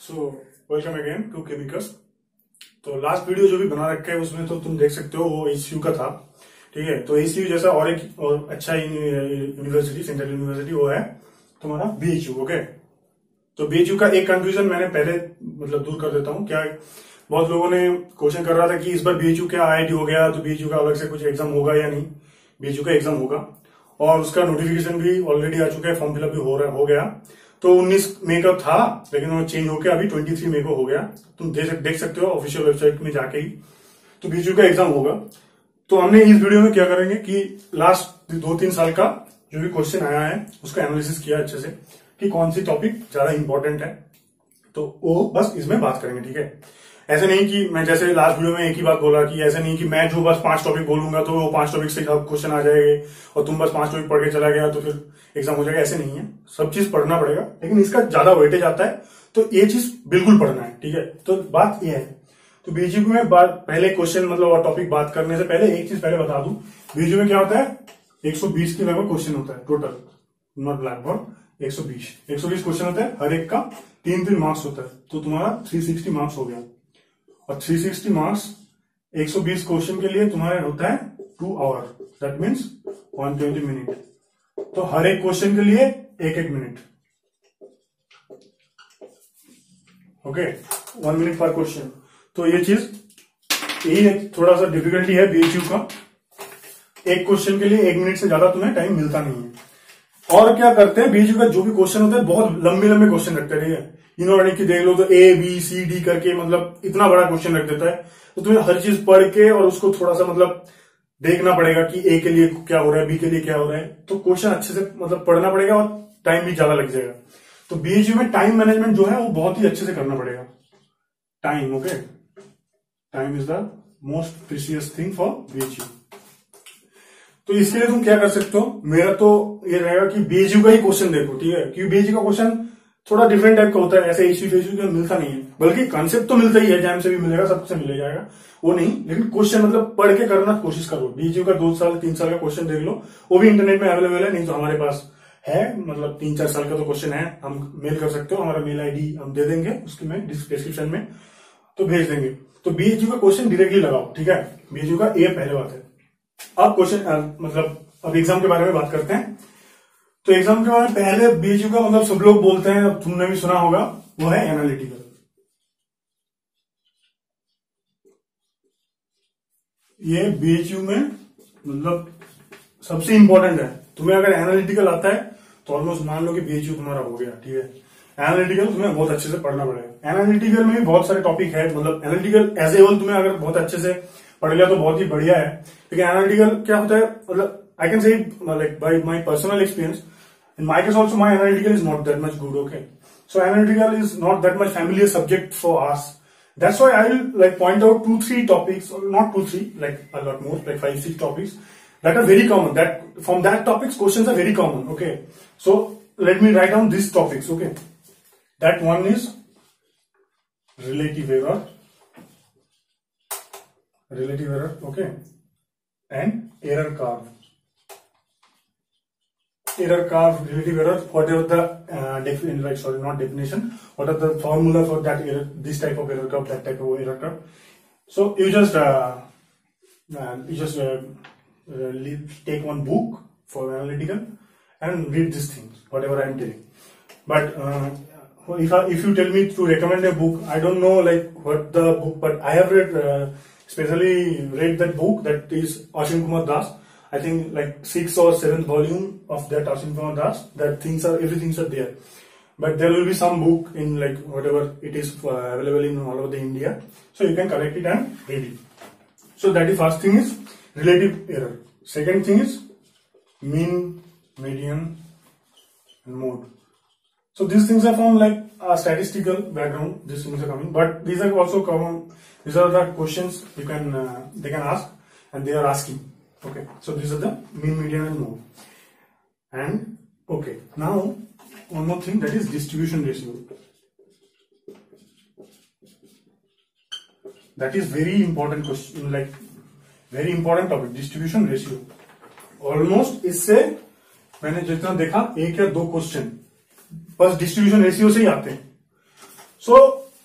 So welcome again to chemicals. तो last video जो भी बना रखा है उसमें तो तुम देख सकते हो वो एचयू का था। ठीक है, तो एचयू जैसा और एक और अच्छा यूनिवर्सिटी, सेंट्रल यूनिवर्सिटी, वो है तुम्हारा बीएचयू। ओके, तो बीएचयू का एक कंफ्यूजन मैंने पहले मतलब दूर कर देता हूँ। क्या बहुत लोगों ने क्वेश्चन कर रहा था कि इस बार बीएचयू क्या आईआईटी हो गया, तो बीएचयू का अलग से कुछ एग्जाम होगा या नहीं। बीएचयू का एग्जाम होगा और उसका नोटिफिकेशन भी ऑलरेडी आ चुका है, फॉर्म फिलअप भी हो गया। तो 19 मई का था लेकिन वो चेंज होकर अभी 23 मई को हो गया। तुम देख सकते हो ऑफिशियल वेबसाइट में जाके ही। तो बीएचयू का एग्जाम होगा। तो हमने इस वीडियो में क्या करेंगे कि लास्ट 2-3 साल का जो भी क्वेश्चन आया है उसका एनालिसिस किया अच्छे से कि कौन सी टॉपिक ज्यादा इंपॉर्टेंट है, तो वो बस इसमें बात करेंगे। ठीक है, ऐसे नहीं कि मैं जैसे लास्ट वीडियो में एक ही बात बोला कि ऐसे नहीं कि मैं जो बस 5 टॉपिक बोलूंगा तो वो 5 टॉपिक से क्वेश्चन आ जाएंगे और तुम बस 5 टॉपिक पढ़ के चला गया तो फिर एग्जाम हो जाएगा। ऐसे नहीं है, सब चीज पढ़ना पड़ेगा, लेकिन इसका ज्यादा वेटेज आता है तो ये चीज बिल्कुल पढ़ना है। ठीक है, तो बात ये है। तो बीएचयू में पहले क्वेश्चन मतलब टॉपिक बात करने से पहले एक चीज पहले बता दूं, बीएचयू में क्या होता है 120 के लगभग क्वेश्चन होता है टोटल, नॉट लगभग 120 क्वेश्चन होता है। हर एक का 3-3 मार्क्स होता है, तो तुम्हारा 360 मार्क्स हो गया। और 360 मार्क्स 120 क्वेश्चन के लिए तुम्हारा होता है 2 आवर, दैट मीन्स 120 मिनट। तो हर एक क्वेश्चन के लिए 1-1 मिनट। ओके, 1 मिनट पर क्वेश्चन। तो ये चीज यही थोड़ा सा डिफिकल्टी है बीएचयू का, एक क्वेश्चन के लिए 1 मिनट से ज्यादा तुम्हें टाइम मिलता नहीं है। और क्या करते हैं बीएचयू का जो भी क्वेश्चन होता है बहुत लंबे लंबे क्वेश्चन रखते हैं। ठीक है, इन्होंने कि देख लो तो ए बी सी डी करके मतलब इतना बड़ा क्वेश्चन रख देता है, तो तुम्हें हर चीज पढ़ के और उसको थोड़ा सा मतलब देखना पड़ेगा कि ए के लिए क्या हो रहा है, बी के लिए क्या हो रहा है। तो क्वेश्चन अच्छे से मतलब पढ़ना पड़ेगा और टाइम भी ज्यादा लग जाएगा। तो बीएचयू में टाइम मैनेजमेंट जो है वो बहुत ही अच्छे से करना पड़ेगा। Time, okay, time is the most precious thing for BHU. तो इसके लिए तुम क्या कर सकते हो, मेरा तो ये रहेगा कि बीएचयू का ही क्वेश्चन देखो। ठीक है, क्योंकि बीएचयू का क्वेश्चन थोड़ा डिफरेंट टाइप का होता है, ऐसे एचयू का मिलता नहीं है, बल्कि कॉन्सेप्ट तो मिलता ही है, एग्जाम से भी मिलेगा, सबसे मिल जाएगा वो नहीं, लेकिन क्वेश्चन मतलब पढ़ के करना कोशिश करो। बीएचयू का 2-3 साल का क्वेश्चन देख लो, वो भी इंटरनेट में अवेलेबल है, नहीं तो हमारे पास है, मतलब 3-4 साल का तो क्वेश्चन है, हम मेल कर सकते हो, हमारा मेल आईडी हम दे देंगे उसके में डिस्क्रिप्शन में, तो भेज देंगे। तो बीएचयू का क्वेश्चन डायरेक्टली लगाओ। ठीक है, बीएचयू का ये पहले बात है। अब क्वेश्चन मतलब अब एग्जाम के बारे में बात करते हैं। तो एग्जाम के बारे में पहले बीएचयू का मतलब सब लोग बोलते हैं, अब तुमने भी सुना होगा, वो है एनालिटिकल। ये बीएचयू में मतलब सबसे इंपॉर्टेंट है। तुम्हें अगर एनालिटिकल आता है तो ऑलमोस्ट मान लो कि बीएचयू तुम्हारा हो गया। ठीक है, एनालिटिकल तुम्हें बहुत अच्छे से पढ़ना पड़ेगा। एनालिटिकल में भी बहुत सारे टॉपिक है, मतलब एनालिटिकल एज ए होल तुम्हें अगर बहुत अच्छे से पढ़ लिया तो बहुत ही बढ़िया है। लेकिन एनालिटिकल क्या होता है, मतलब I can say like by my personal experience, in my case also my analytical is not that much good. Okay, so analytical is not that much familiar subject for us. That's why I will like point out 2-3 topics, or not 2-3, like a lot more, like 5-6 topics that are very common. That from that topics questions are very common. Okay, so let me write down these topics. Okay, that one is relative error. Okay, and error curve. Error curve, relative error, whatever the not definition, what are the formula for that error, this type of error curve, that type of error curve. So you just take one book for analytical and read these things, whatever I am telling. But if you tell me to recommend a book, I don't know like what the book, but I have read especially read that book, that is Ashwin Kumar Das. I think like 6th or 7th volume of that Ashwin Kumar Das, that everything are there. But there will be some book in like whatever it is available in all over the India, so you can collect it and read it. So that is first thing is relative error. Second thing is mean, median and mode. So these things are from like a statistical background, these things are coming, but these are also common. These are the questions you can they can ask and they are asking. Okay, so these are the mean, median and mode. And okay, now one more thing, that is distribution ratio. That is very important question, like very important topic, distribution ratio. Almost इससे मैंने जितना देखा 1 या 2 question बस distribution ratio से ही आते हैं। So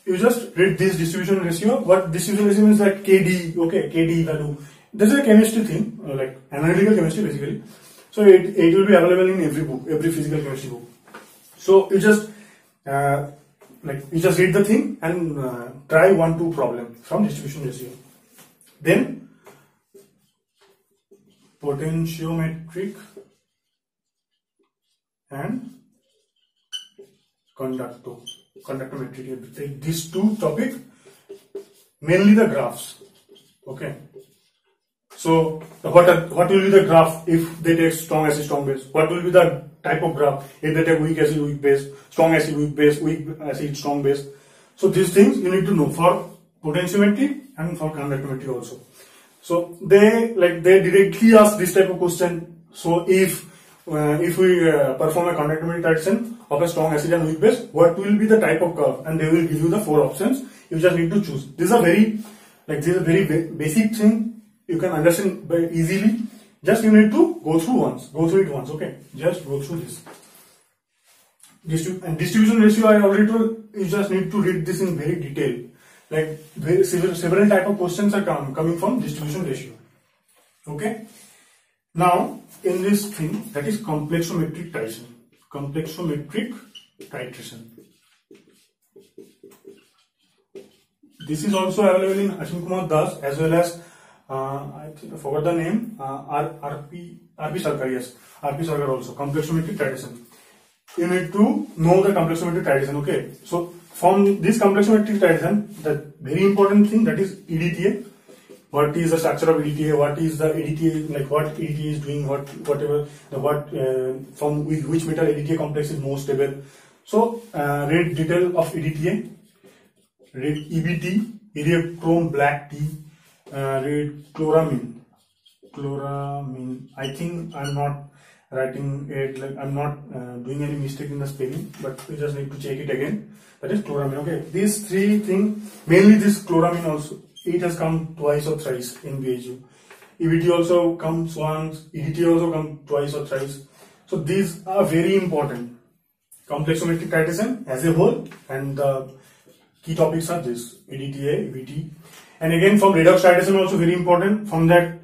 you just read this distribution ratio. What distribution ratio means, like KD, okay, KD value. This is a chemistry thing, like analytical chemistry basically. So it will be available in every book, every physical chemistry book. So you just you just read the thing and try 1-2 problem from distribution ratio. Then potentiometric and conductometric. Take these two topics, mainly the graphs. Okay. So what will be the graph if they take strong acid, strong base? What will be the type of graph if they take weak acid, weak base, strong acid, weak base, weak acid, strong base? So these things you need to know for potentiometry and for conductometry also. So they directly ask this type of question. So if we perform a conductometry titration of a strong acid and weak base, what will be the type of curve? And they will give you the 4 options. You just need to choose. This is a very basic thing. You can understand very easily. Just you need to go through it once. Okay, just go through this. And distribution ratio, I already told. You just need to read this in very detail. Like several type of questions are coming from distribution ratio. Okay. Now in this thing, that is complexometric titration. Complexometric titration. This is also available in Ashwin Kumar Das as well as I think I forgot the name. RP Sarkar, yes, RP Sarkar also. Complexometric titration. You need to know the complexometric titration. Okay, so from this complexometric titration, the very important thing, that is EDTA. What is the structure of EDTA? What is the EDTA, like what EDTA is doing? From which metal EDTA complex is more stable? So read detail of EDTA. Read EBT, Eriochrome black tea. Read chloramine. I think I'm not writing it, like I'm not doing any mistake in the spelling, but we just need to check it again. That is chloramine. Okay, these 3 things, mainly this chloramine also, it has come twice or thrice in BHU. EBT also comes once, EDT also comes twice or thrice. So these are very important. Complexometric titration as a whole, and the key topics are this: EDTA, EBT. And again, from redox titration also very important. From that,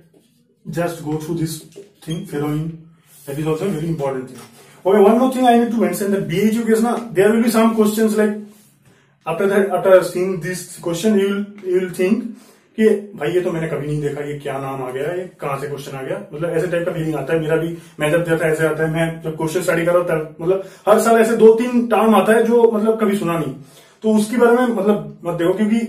just go through this thing, ferroin. That is also a very important thing. Okay, one more thing I need to mention, that BHU case na, there will be some questions like after seeing this question, you will think कि भाई ये तो मैंने कभी नहीं देखा, ये क्या नाम आ गया, ये कहाँ से क्वेश्चन आ गया, मतलब ऐसे टाइप का फीलिंग आता है. मेरा भी, मैं जब देता ऐसे आता है. मैं जब क्वेश्चन स्टडी कर रहा हूँ तब मतलब हर साल ऐसे 2-3 टर्म आता है जो मतलब कभी सुना नहीं. तो उसके बारे में मतलब मत देखो, क्योंकि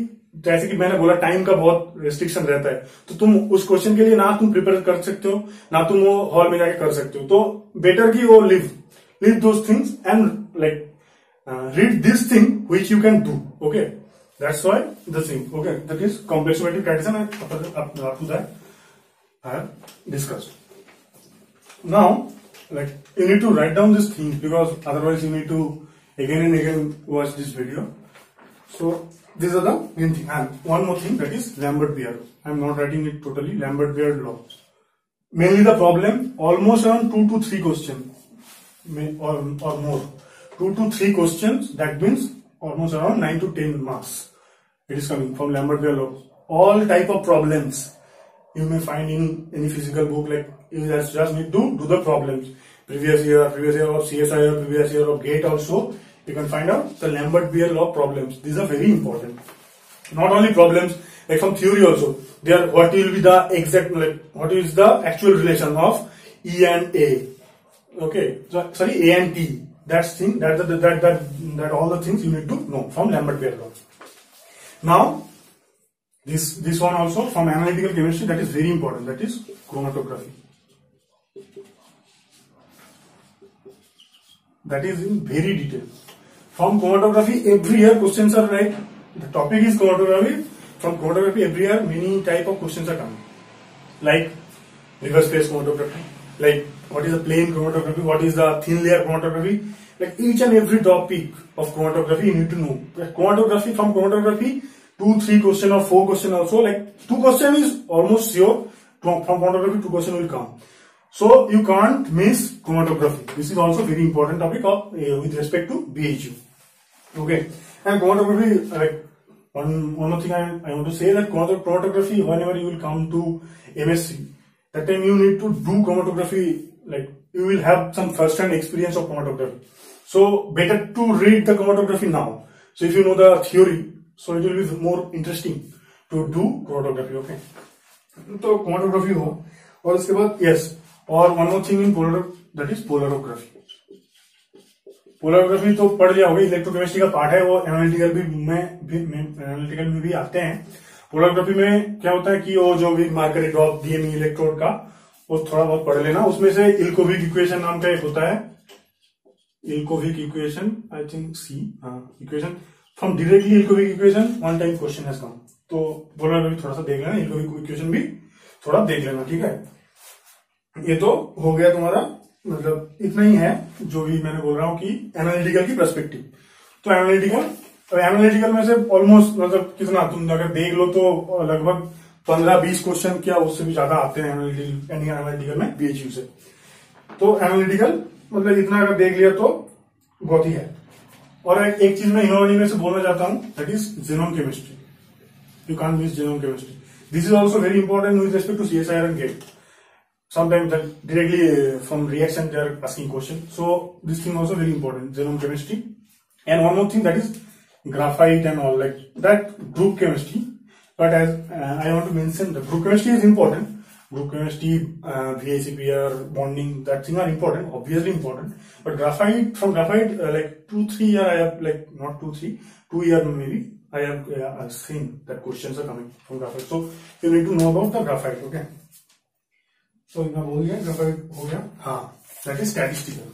जैसे कि मैंने बोला टाइम का बहुत रेस्ट्रिक्शन रहता है. तो तुम उस क्वेश्चन के लिए ना तुम प्रिपेयर कर सकते हो, ना तुम वो हॉल में जाके कर सकते हो. तो बेटर की वो live those things and like read this thing which you can do. Okay, that's why the thing. Okay, that is complexometric titration, and up to that I have discussed. Now, like, you need to write down this thing, because otherwise you need to again and again watch this video. So these are the main thing. And one more thing, that is Lambert-Beer. I am not writing it totally. Lambert-Beer law. Mainly the problem, almost around 2 to 3 questions or more. 2 to 3 questions, that means almost around 9 to 10 marks. It is coming from Lambert-Beer law. All type of problems you may find in any physical book, like you just need to do the problems. Previous year of CSIR, previous year of GATE also, you can find out the Lambert-Beer law problems. These are very important. Not only problems, like from theory also. There, what will be the exact, like what is the actual relation of E and A? Okay, so sorry, A and T. That's thing, that all the things you need to know from Lambert-Beer law. Now, this one also from analytical chemistry, that is very important. That is chromatography. That is in very detail. From chromatography, every year questions are like, the topic is chromatography. From chromatography, every year many type of questions are coming. Like reverse phase chromatography, like what is the plane chromatography, what is the thin layer chromatography. Like each and every topic of chromatography you need to know. Chromatography, from chromatography, 2-3 question or 4 question also, like 2 question is almost sure. From chromatography 2 question will come. So you can't miss chromatography. This is also very important topic of with respect to BHU. Okay. And chromatography, like one more thing I want to say, that chromatography, whenever you will come to MSc, that time you need to do chromatography, like you will have some first-hand experience of chromatography. So better to read the chromatography now. So if you know the theory, so it will be more interesting to do chromatography. Okay. तो chromatography हो, और उसके बाद yes, और one more thing in polar, that is polarography. Polarography तो पढ़ लिया होगा, इलेक्ट्रोकेमिस्ट्री का पार्ट है, वो एनालिटिकल में भी आते हैं। पोलरोग्राफी में क्या होता है कि वो जो भी मार्कर है ड्रॉप डीएमई इलेक्ट्रोड का, वो थोड़ा बहुत पढ़ लेना। उसमें से इल्कोविक इक्वेशन नाम का एक होता है, इल्कोविक इक्वेशन, आई थिंक सी, हाँ, equation from directly Ilkovic equation one time question has come. तो पोलरोग्राफी थोड़ा सा देख लेना, इल्कोविक इक्वेशन भी थोड़ा देख लेना, ठीक है। ये तो हो गया तुम्हारा, मतलब इतना ही है जो भी मैंने बोल रहा हूँ कि एनालिटिकल की पर्सपेक्टिव। तो एनालिटिकल में से ऑलमोस्ट मतलब कितना तुम अगर देख लो तो लगभग 15-20 क्वेश्चन, क्या उससे भी ज्यादा आते हैं एनालिटिकल में बीएचयू से। तो एनालिटिकल मतलब इतना अगर देख लिया तो बहुत ही है। और एक चीज मैं इनोवेटिव में से बोलना चाहता हूँ, that is genome chemistry. You can't miss genome chemistry. This is also very important with respect to CSIR and GATE. Sometimes that directly from reaction they are asking question. So this thing also very important, genome chemistry. And one more thing, that is graphite and all, like that group chemistry. But as I want to mention, the group chemistry is important. Group chemistry, VACPR, bonding, that thing are important, obviously important. But graphite, from graphite, like 2-3 year I have, like not 2-3, 2 year maybe I have seen that questions are coming from graphite. So you need to know about the graphite, okay? तो इतना बोल गया, graphite हो गया, हाँ, that is statistical.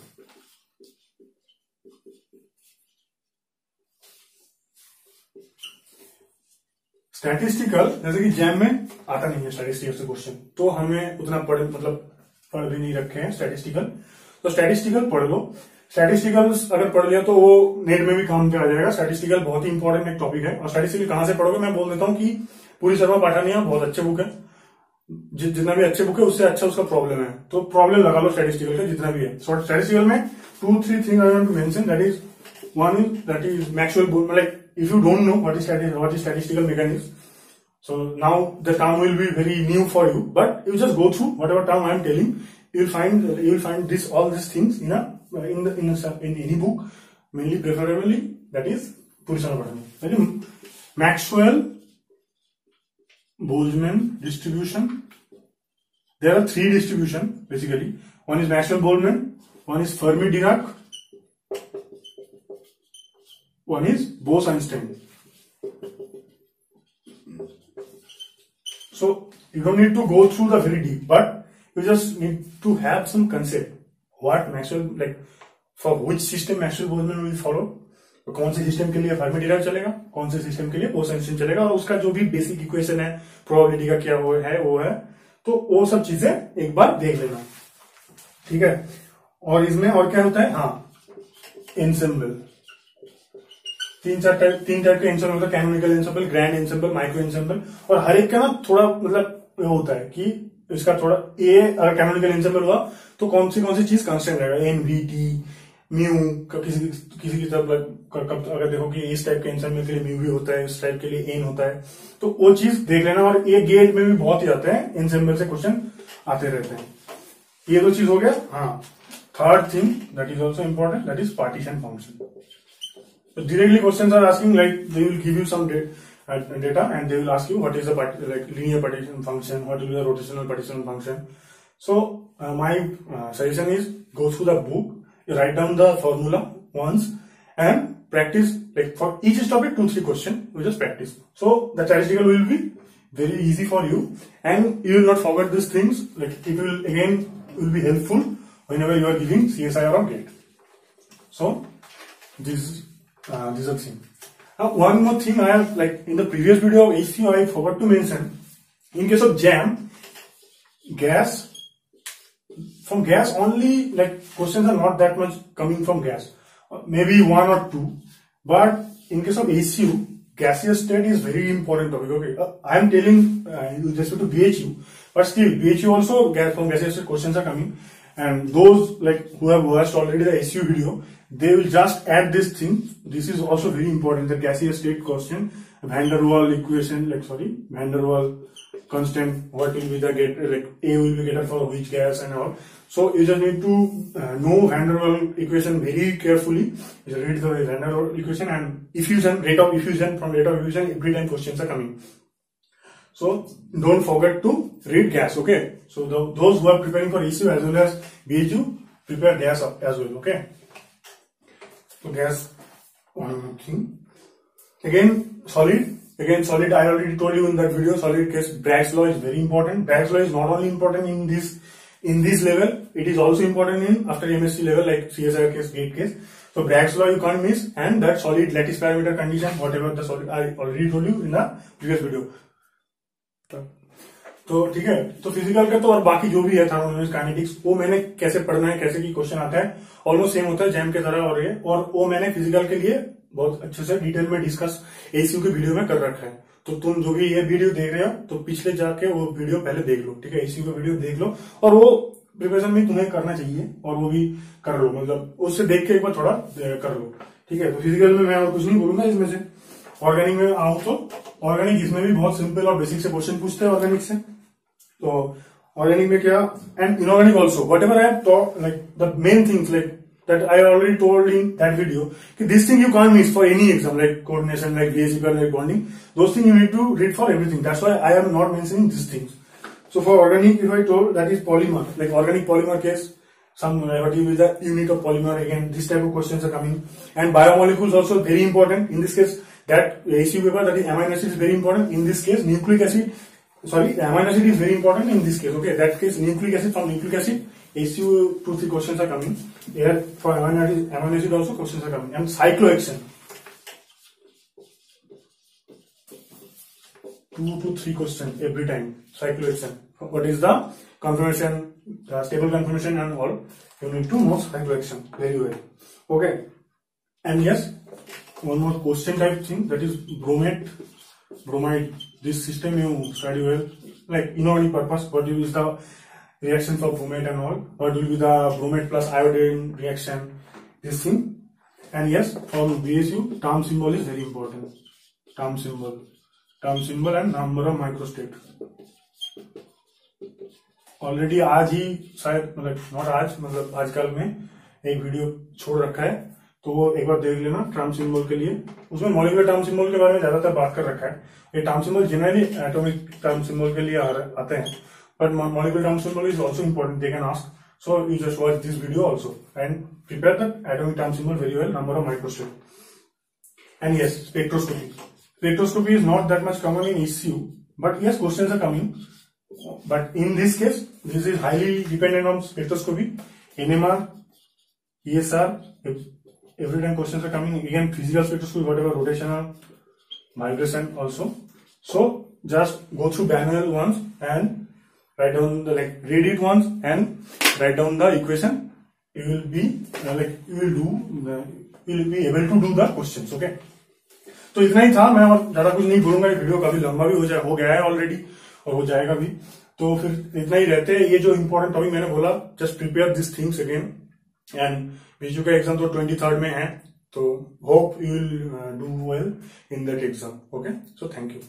Statistical जैसे कि jam में आता नहीं है स्टैटिस्टिकल से क्वेश्चन, तो हमें उतना पढ़ भी नहीं रखे हैं स्टैटिस्टिकल। तो स्टैटिस्टिकल पढ़ लो। स्टैटिस्टिकल अगर पढ़ लिया तो वो नेट में भी काम पे आ जाएगा। स्टैटिस्टिकल बहुत ही इंपॉर्टेंट एक टॉपिक है। और स्टैटिस्टिकल कहां से पढ़ोगे, मैं बोल देता हूँ कि पूरी शर्मा पाठानिया बहुत अच्छे बुक है, जितना भी अच्छे बुक है उससे अच्छा उसका प्रॉब्लम है, तो प्रॉब्लम लगा लो स्टैटिस्टिकल का जितना भी है। स्टैटिस्टिकल में 2-3 thing I want to mention, that is one is that is Maxwell Boltzmann, like if you don't know what is statistical mechanism, so now the term will be very new for you, but you just go through whatever term I am telling, you will find this all these things in any book, mainly preferably that is Puri Sharma. That is Maxwell Boltzmann distribution. There are 3 distribution basically. One is Maxwell Boltzmann, one is Fermi Dirac, one is Bose-Einstein. So you don't need to go through the very deep, but you just need to have some concept. What Maxwell, like for which system Maxwell Boltzmann will follow. तो कौन से system के लिए Fermi Dirac चलेगा, कौन से system के लिए बोस-आइंस्टाइन चलेगा, और उसका जो भी बेसिक इक्वेशन है, प्रोबेबिलिटी का क्या वो है, तो वो सब चीजें एक बार देख लेना, ठीक है। और इसमें और क्या होता है, हाँ, एंसेम्बल, 3 टाइप के एंसेम्बल होता है, canonical ensemble, grand ensemble, micro ensemble. और हर एक का ना थोड़ा मतलब होता है कि इसका थोड़ा अगर कैनोनिकल एंसेम्बल हुआ तो कौन सी चीज कांस्टेंट रहेगा, एन, वी, टी, म्यू, किसी की तरफ अगर देखो कि इस टाइप के एंसेम्बल के लिए म्यू भी होता है, इस टाइप के लिए एन होता है, तो वो चीज देख लेना। और ये गेट में भी बहुत ही आते हैं, एंसेम्बल से क्वेश्चन आते रहते हैं। ये तो चीज हो गया। हाँ, third thing that is also important, that is partition function. So directly questions are asking, like they will give you some data and they will ask you what is the linear partition function, what will be the rotational partition function. So my suggestion is go through the book, you write down the formula once and practice, like for each topic 2-3 questions, you just practice. So the statistical will be very easy for you and you will not forget these things. Like it will be helpful whenever you are giving CSIR or GATE. So this is the thing. Now, one more thing I have, like in the previous video of HCO, I forgot to mention. In case of JAM, from gas only, like questions are not that much coming from gas. Maybe 1 or 2. But in case of HCU, gaseous state is very important topic. Okay, I am telling with respect to BHU, but still BHU also from gaseous state questions are coming. and those like who have watched already the SU video, they will just add this thing. This is also very important, the gaseous state question, van der Waal equation, van der Waal constant, what will be the A will be getter for which gas and all. So you just need to know van der Waal equation very carefully. You read the van der Waal equation and effusion, rate of effusion. From rate of effusion, every time questions are coming. So don't forget to read gas, okay? So those who are preparing for ECU as well as BHU, prepare gas as well, okay? So gas, one thing. Again, solid. I already told you in that video, solid case, Bragg's law is very important. Bragg's law is not only important in this level, it is also important in after MSc level, like CSIR case, gate case. So Bragg's law you can't miss, and that solid lattice parameter condition, whatever the solid, I already told you in the previous video. तो ठीक है, तो physical का तो और बाकी जो भी है थर्मोडायनामिक्स, काइनेटिक्स, वो मैंने कैसे पढ़ना है, कैसे की क्वेश्चन आता है, ऑलमोस्ट सेम होता है जैम के तरह, और वो मैंने फिजिकल के लिए बहुत अच्छे से डिटेल में डिस्कस एसीयू के वीडियो में कर रखा है। तो तुम जो भी ये वीडियो देख रहे हो, तो पिछले जाके वो वीडियो पहले देख लो, ठीक है? एसीयू का वीडियो देख लो, और वो प्रिपरेशन भी तुम्हें करना चाहिए, और वो भी कर लो, मतलब उससे देख के एक बार थोड़ा कर लो, ठीक है? तो फिजिकल में मैं और कुछ नहीं बोलूंगा इसमें से। ऑर्गेनिक में आऊं तो ऑर्गेनिक, इसमें भी बहुत सिंपल और बेसिक से क्वेश्चन पूछते हैं ऑर्गेनिक से। तो ऑर्गेनिक में क्या, and inorganic also, whatever I have taught, like the main things like that I already told in that video, कि this thing you can't miss for any exam, like coordination, like basic, like bonding, those thing you need to read for everything, that's why I am not mentioning this things. So for organic, if I told, that is polymer, like organic polymer case, some what will be the unit of polymer, again this type of questions are coming. And biomolecules also very important in this case. That ACU paper, that is amino acid, is very important in this case. Nucleic acid, sorry, amino acid is very important in this case, okay? That case nucleic acid, from nucleic acid ACU 2-3 questions are coming. Here for amino acid also questions are coming. And cyclohexane, 2 to 3 questions every time. Cyclohexane, what is the conformation, the stable conformation and all, you need to know cyclohexane very well, okay? And yes, one more question type thing, that is bromide. This system you study well, like inorganic purpose, what is the reaction for bromide and all, what will be the bromide plus iodine reaction, this thing. And yes, from BSU, term symbol is very important. Term symbol and number of microstate. Already आज ही शायद, मतलब not आज, मतलब आजकल में एक video छोड़ रखा है, तो वो एक बार देख लेना टर्म सिंबल के लिए। उसमें मॉलिक्यूलर टर्म सिंबल के बारे में ज्यादातर बात कर रखा है। ये term symbol generally atomic term symbol के लिए आते हैं, but molecular term symbol is also important, they can ask, so you just watch this video also and prepare the atomic term symbol very well, number of microstate. And yes, spectroscopy is not that much common in ECU, but yes, questions are coming. But in this case, this is highly dependent on spectroscopy, NMR, ESR. Every time questions are coming. Again, physical spectroscopy, whatever, rotational, vibration also. So just go through manual once and write down the, like, read it once and write down the equation. You will be you will be able to do the questions. Okay. तो इतना ही था, मैं और ज्यादा कुछ नहीं बोलूंगा, ये वीडियो काफी लंबा भी हो गया है ऑलरेडी, और हो जाएगा भी, तो फिर इतना ही रहते हैं। ये जो इंपॉर्टेंट टॉपिक मैंने बोला, just prepare this things again, and Biju का एग्जाम तो 23rd में है, तो hope you will do well in that exam. Okay, so thank you.